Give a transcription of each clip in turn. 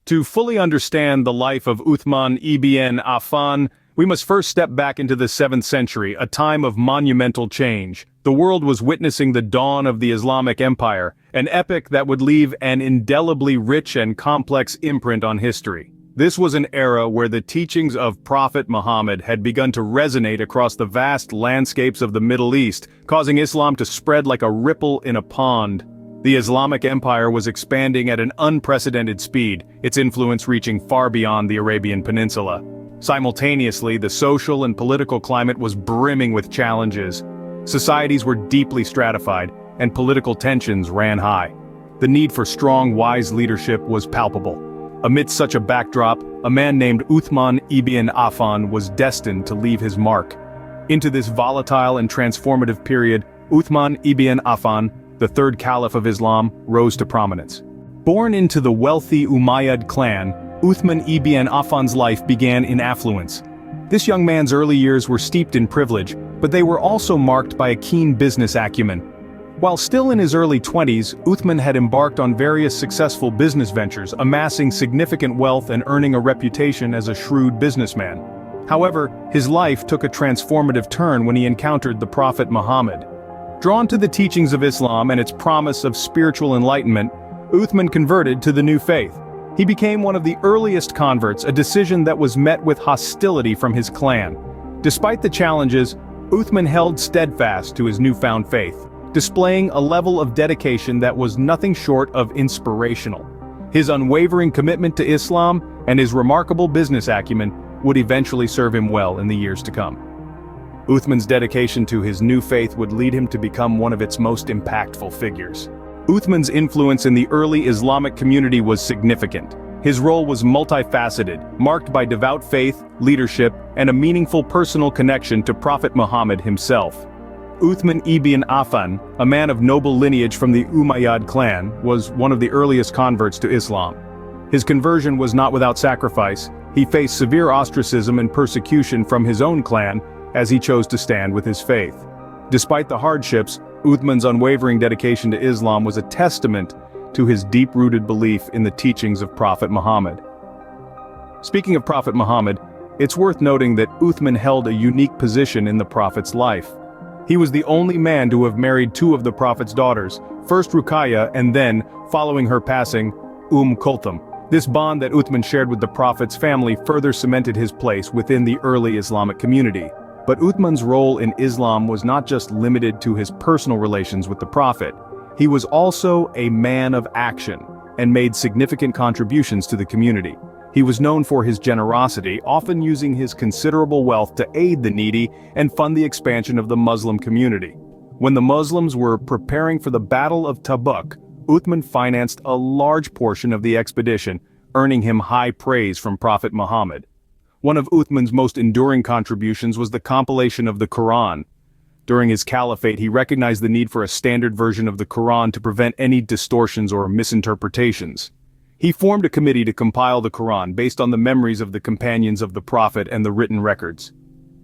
To fully understand the life of Uthman ibn Affan, we must first step back into the 7th century, a time of monumental change. The world was witnessing the dawn of the Islamic Empire, an epoch that would leave an indelibly rich and complex imprint on history. This was an era where the teachings of Prophet Muhammad had begun to resonate across the vast landscapes of the Middle East, causing Islam to spread like a ripple in a pond. The Islamic Empire was expanding at an unprecedented speed, its influence reaching far beyond the Arabian Peninsula. Simultaneously, the social and political climate was brimming with challenges. Societies were deeply stratified, and political tensions ran high. The need for strong, wise leadership was palpable. Amidst such a backdrop, a man named Uthman ibn Affan was destined to leave his mark. Into this volatile and transformative period, Uthman ibn Affan, the third Caliph of Islam, rose to prominence. Born into the wealthy Umayyad clan, Uthman ibn Affan's life began in affluence. This young man's early years were steeped in privilege, but they were also marked by a keen business acumen. While still in his early 20s, Uthman had embarked on various successful business ventures, amassing significant wealth and earning a reputation as a shrewd businessman. However, his life took a transformative turn when he encountered the Prophet Muhammad. Drawn to the teachings of Islam and its promise of spiritual enlightenment, Uthman converted to the new faith. He became one of the earliest converts, a decision that was met with hostility from his clan. Despite the challenges, Uthman held steadfast to his newfound faith, displaying a level of dedication that was nothing short of inspirational. His unwavering commitment to Islam and his remarkable business acumen would eventually serve him well in the years to come. Uthman's dedication to his new faith would lead him to become one of its most impactful figures. Uthman's influence in the early Islamic community was significant. His role was multifaceted, marked by devout faith, leadership, and a meaningful personal connection to Prophet Muhammad himself. Uthman ibn Affan, a man of noble lineage from the Umayyad clan, was one of the earliest converts to Islam. His conversion was not without sacrifice. He faced severe ostracism and persecution from his own clan, as he chose to stand with his faith. Despite the hardships, Uthman's unwavering dedication to Islam was a testament to his deep-rooted belief in the teachings of Prophet Muhammad. Speaking of Prophet Muhammad, it's worth noting that Uthman held a unique position in the Prophet's life. He was the only man to have married two of the Prophet's daughters, first Ruqayya and then, following her passing, Kulthum. This bond that Uthman shared with the Prophet's family further cemented his place within the early Islamic community. But Uthman's role in Islam was not just limited to his personal relations with the Prophet. He was also a man of action, and made significant contributions to the community. He was known for his generosity, often using his considerable wealth to aid the needy and fund the expansion of the Muslim community. When the Muslims were preparing for the Battle of Tabuk, Uthman financed a large portion of the expedition, earning him high praise from Prophet Muhammad. One of Uthman's most enduring contributions was the compilation of the Quran. During his caliphate, he recognized the need for a standard version of the Quran to prevent any distortions or misinterpretations. He formed a committee to compile the Quran based on the memories of the companions of the Prophet and the written records.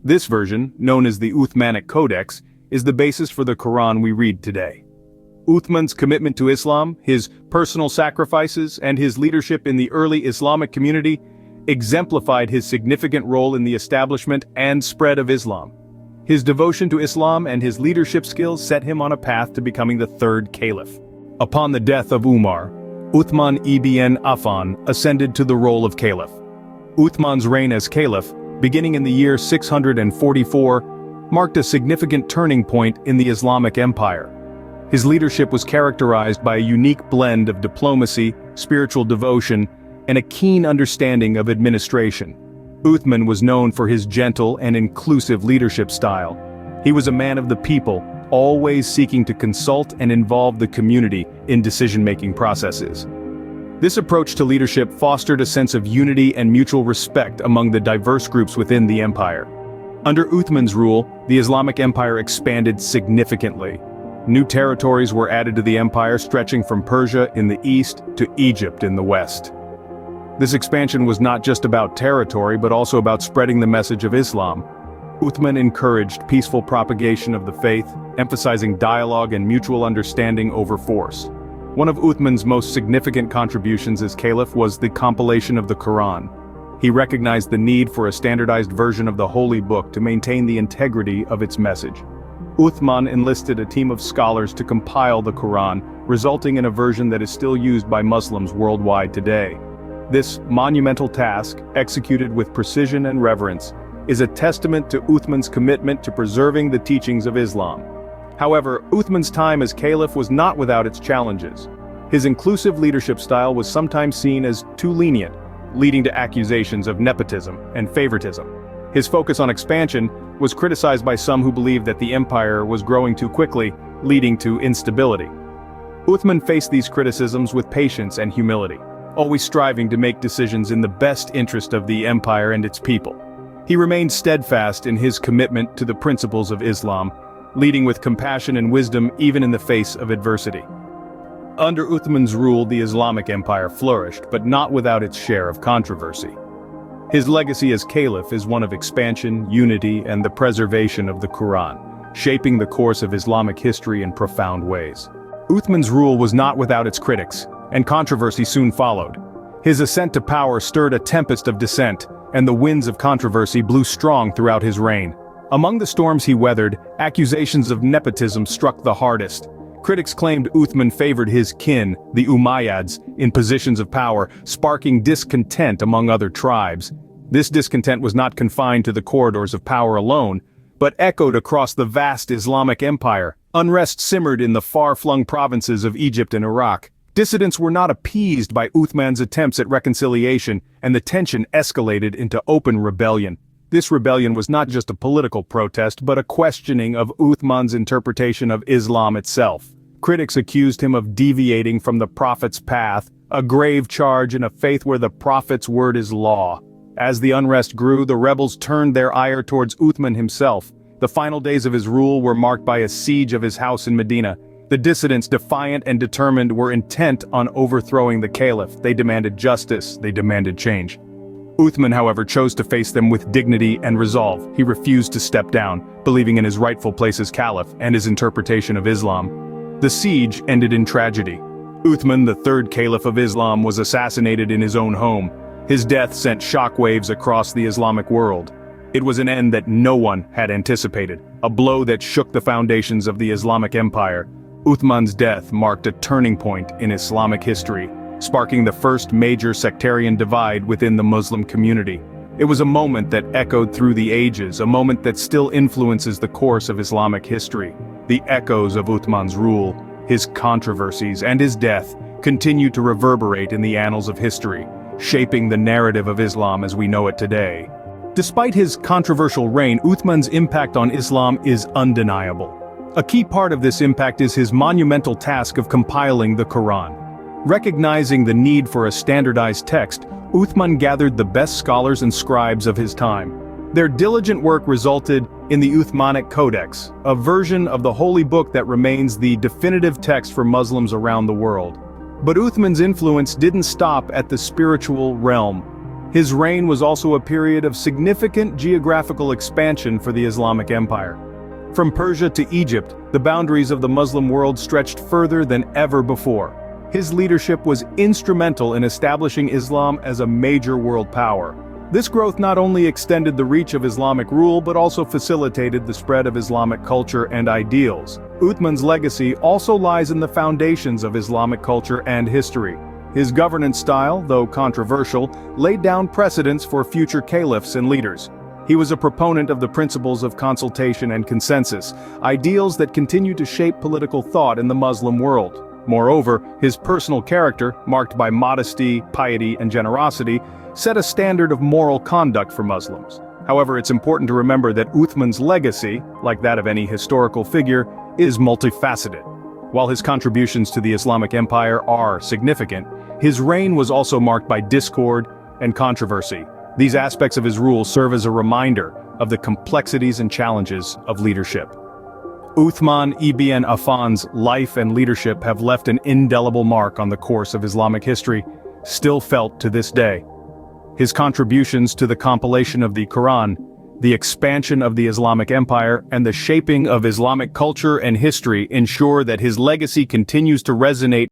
This version, known as the Uthmanic Codex, is the basis for the Quran we read today. Uthman's commitment to Islam, his personal sacrifices, and his leadership in the early Islamic community exemplified his significant role in the establishment and spread of Islam. His devotion to Islam and his leadership skills set him on a path to becoming the third caliph. Upon the death of Umar, Uthman ibn Affan ascended to the role of caliph. Uthman's reign as caliph, beginning in the year 644, marked a significant turning point in the Islamic Empire. His leadership was characterized by a unique blend of diplomacy, spiritual devotion, and a keen understanding of administration. Uthman was known for his gentle and inclusive leadership style. He was a man of the people, always seeking to consult and involve the community in decision-making processes. This approach to leadership fostered a sense of unity and mutual respect among the diverse groups within the empire. Under Uthman's rule, the Islamic Empire expanded significantly. New territories were added to the empire, stretching from Persia in the east to Egypt in the west. This expansion was not just about territory but also about spreading the message of Islam. Uthman encouraged peaceful propagation of the faith, emphasizing dialogue and mutual understanding over force. One of Uthman's most significant contributions as caliph was the compilation of the Quran. He recognized the need for a standardized version of the Holy Book to maintain the integrity of its message. Uthman enlisted a team of scholars to compile the Quran, resulting in a version that is still used by Muslims worldwide today. This monumental task, executed with precision and reverence, is a testament to Uthman's commitment to preserving the teachings of Islam. However, Uthman's time as caliph was not without its challenges. His inclusive leadership style was sometimes seen as too lenient, leading to accusations of nepotism and favoritism. His focus on expansion was criticized by some who believed that the empire was growing too quickly, leading to instability. Uthman faced these criticisms with patience and humility, always striving to make decisions in the best interest of the empire and its people. He remained steadfast in his commitment to the principles of Islam, leading with compassion and wisdom even in the face of adversity. Under Uthman's rule, the Islamic Empire flourished, but not without its share of controversy. His legacy as caliph is one of expansion, unity, and the preservation of the Quran, shaping the course of Islamic history in profound ways. Uthman's rule was not without its critics, and controversy soon followed. His ascent to power stirred a tempest of dissent, and the winds of controversy blew strong throughout his reign. Among the storms he weathered, accusations of nepotism struck the hardest. Critics claimed Uthman favored his kin, the Umayyads, in positions of power, sparking discontent among other tribes. This discontent was not confined to the corridors of power alone, but echoed across the vast Islamic empire. Unrest simmered in the far-flung provinces of Egypt and Iraq. Dissidents were not appeased by Uthman's attempts at reconciliation, and the tension escalated into open rebellion. This rebellion was not just a political protest, but a questioning of Uthman's interpretation of Islam itself. Critics accused him of deviating from the Prophet's path, a grave charge in a faith where the Prophet's word is law. As the unrest grew, the rebels turned their ire towards Uthman himself. The final days of his rule were marked by a siege of his house in Medina. The dissidents, defiant and determined, were intent on overthrowing the caliph. They demanded justice, they demanded change. Uthman, however, chose to face them with dignity and resolve. He refused to step down, believing in his rightful place as caliph and his interpretation of Islam. The siege ended in tragedy. Uthman, the third caliph of Islam, was assassinated in his own home. His death sent shockwaves across the Islamic world. It was an end that no one had anticipated, a blow that shook the foundations of the Islamic Empire. Uthman's death marked a turning point in Islamic history, sparking the first major sectarian divide within the Muslim community. It was a moment that echoed through the ages, a moment that still influences the course of Islamic history. The echoes of Uthman's rule, his controversies, and his death continue to reverberate in the annals of history, shaping the narrative of Islam as we know it today. Despite his controversial reign, Uthman's impact on Islam is undeniable. A key part of this impact is his monumental task of compiling the Quran. Recognizing the need for a standardized text, Uthman gathered the best scholars and scribes of his time. Their diligent work resulted in the Uthmanic Codex, a version of the holy book that remains the definitive text for Muslims around the world. But Uthman's influence didn't stop at the spiritual realm. His reign was also a period of significant geographical expansion for the Islamic Empire. From Persia to Egypt, the boundaries of the Muslim world stretched further than ever before. His leadership was instrumental in establishing Islam as a major world power. This growth not only extended the reach of Islamic rule but also facilitated the spread of Islamic culture and ideals. Uthman's legacy also lies in the foundations of Islamic culture and history. His governance style, though controversial, laid down precedents for future caliphs and leaders. He was a proponent of the principles of consultation and consensus, ideals that continue to shape political thought in the Muslim world. Moreover, his personal character, marked by modesty, piety, and generosity, set a standard of moral conduct for Muslims. However, it's important to remember that Uthman's legacy, like that of any historical figure, is multifaceted. While his contributions to the Islamic Empire are significant, his reign was also marked by discord and controversy. These aspects of his rule serve as a reminder of the complexities and challenges of leadership. Uthman ibn Affan's life and leadership have left an indelible mark on the course of Islamic history, still felt to this day. His contributions to the compilation of the Quran, the expansion of the Islamic Empire, and the shaping of Islamic culture and history ensure that his legacy continues to resonate